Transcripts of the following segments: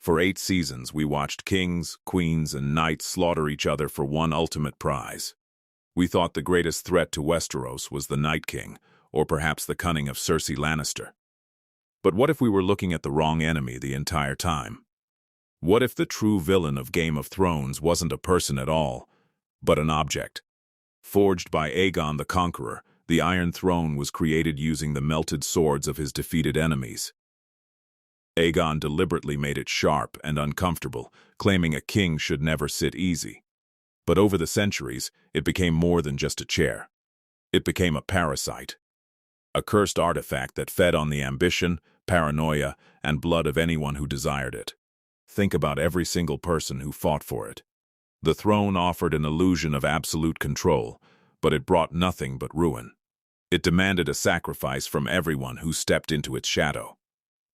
For 8 seasons, we watched kings, queens, and knights slaughter each other for one ultimate prize. We thought the greatest threat to Westeros was the Night King, or perhaps the cunning of Cersei Lannister. But what if we were looking at the wrong enemy the entire time? What if the true villain of Game of Thrones wasn't a person at all, but an object? Forged by Aegon the Conqueror, the Iron Throne was created using the melted swords of his defeated enemies. Aegon deliberately made it sharp and uncomfortable, claiming a king should never sit easy. But over the centuries, it became more than just a chair. It became a parasite. A cursed artifact that fed on the ambition, paranoia, and blood of anyone who desired it. Think about every single person who fought for it. The throne offered an illusion of absolute control, but it brought nothing but ruin. It demanded a sacrifice from everyone who stepped into its shadow.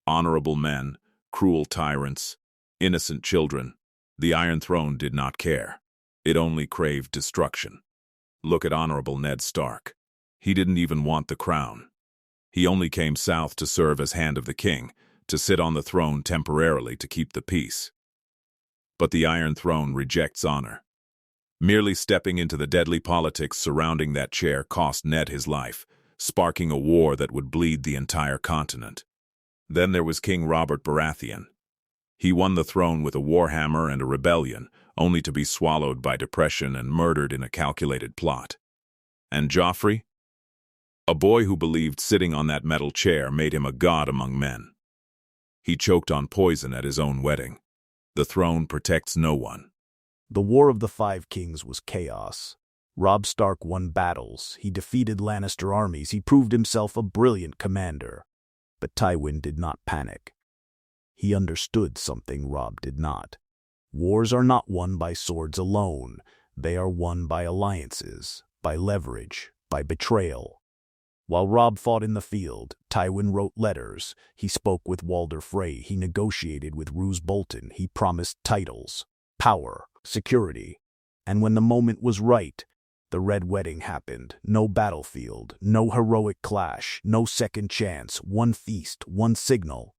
Honorable men, cruel tyrants, innocent children. The Iron Throne did not care. It only craved destruction. Look at Honorable Ned Stark. He didn't even want the crown. He only came south to serve as Hand of the King, to sit on the throne temporarily to keep the peace. But the Iron Throne rejects honor. Merely stepping into the deadly politics surrounding that chair cost Ned his life, sparking a war that would bleed the entire continent. Then there was King Robert Baratheon. He won the throne with a warhammer and a rebellion, only to be swallowed by depression and murdered in a calculated plot. And Joffrey? A boy who believed sitting on that metal chair made him a god among men. He choked on poison at his own wedding. The throne protects no one. The War of the Five Kings was chaos. Robb Stark won battles, he defeated Lannister armies, he proved himself a brilliant commander. But Tywin did not panic. He understood something Robb did not. Wars are not won by swords alone. They are won by alliances, by leverage, by betrayal. While Robb fought in the field, Tywin wrote letters. He spoke with Walder Frey. He negotiated with Roose Bolton. He promised titles, power, security. And when the moment was right, the Red Wedding happened. No battlefield, no heroic clash, no second chance, one feast, one signal.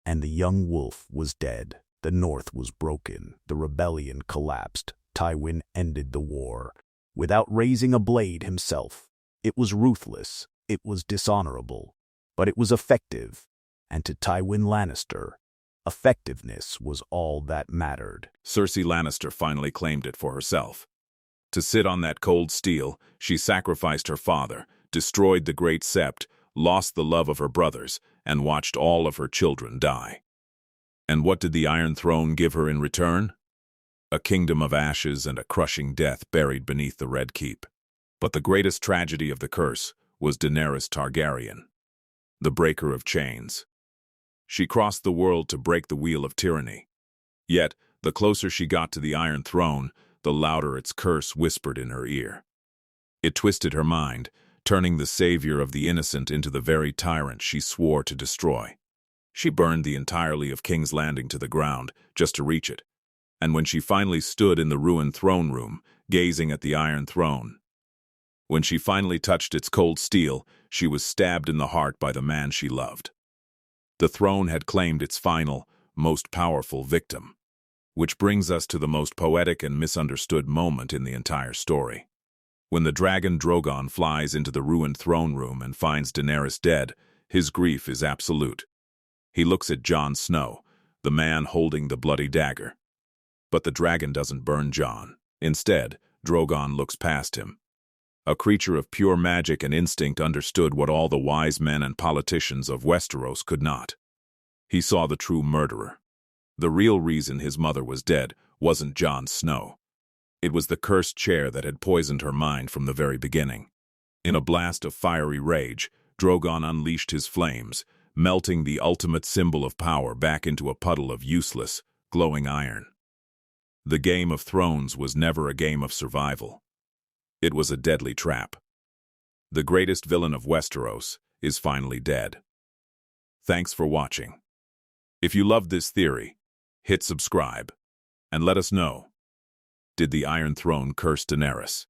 And the young wolf was dead. The North was broken. The rebellion collapsed. Tywin ended the war, without raising a blade himself. It was ruthless. It was dishonorable. But it was effective. And to Tywin Lannister, effectiveness was all that mattered. Cersei Lannister finally claimed it for herself. To sit on that cold steel, she sacrificed her father, destroyed the Great Sept, lost the love of her brothers, and watched all of her children die. And what did the Iron Throne give her in return? A kingdom of ashes and a crushing death buried beneath the Red Keep. But the greatest tragedy of the curse was Daenerys Targaryen, the breaker of chains. She crossed the world to break the wheel of tyranny. Yet, the closer she got to the Iron Throne, the louder its curse whispered in her ear. It twisted her mind, turning the savior of the innocent into the very tyrant she swore to destroy. She burned the entirety of King's Landing to the ground, just to reach it. And when she finally stood in the ruined throne room, gazing at the Iron Throne, when she finally touched its cold steel, she was stabbed in the heart by the man she loved. The throne had claimed its final, most powerful victim. Which brings us to the most poetic and misunderstood moment in the entire story. When the dragon Drogon flies into the ruined throne room and finds Daenerys dead, his grief is absolute. He looks at Jon Snow, the man holding the bloody dagger. But the dragon doesn't burn Jon. Instead, Drogon looks past him. A creature of pure magic and instinct understood what all the wise men and politicians of Westeros could not. He saw the true murderer. The real reason his mother was dead wasn't Jon Snow. It was the cursed chair that had poisoned her mind from the very beginning. In a blast of fiery rage, Drogon unleashed his flames, melting the ultimate symbol of power back into a puddle of useless, glowing iron. The Game of Thrones was never a game of survival. It was a deadly trap. The greatest villain of Westeros is finally dead. Thanks for watching. If you loved this theory, hit subscribe and let us know. Did the Iron Throne curse Daenerys?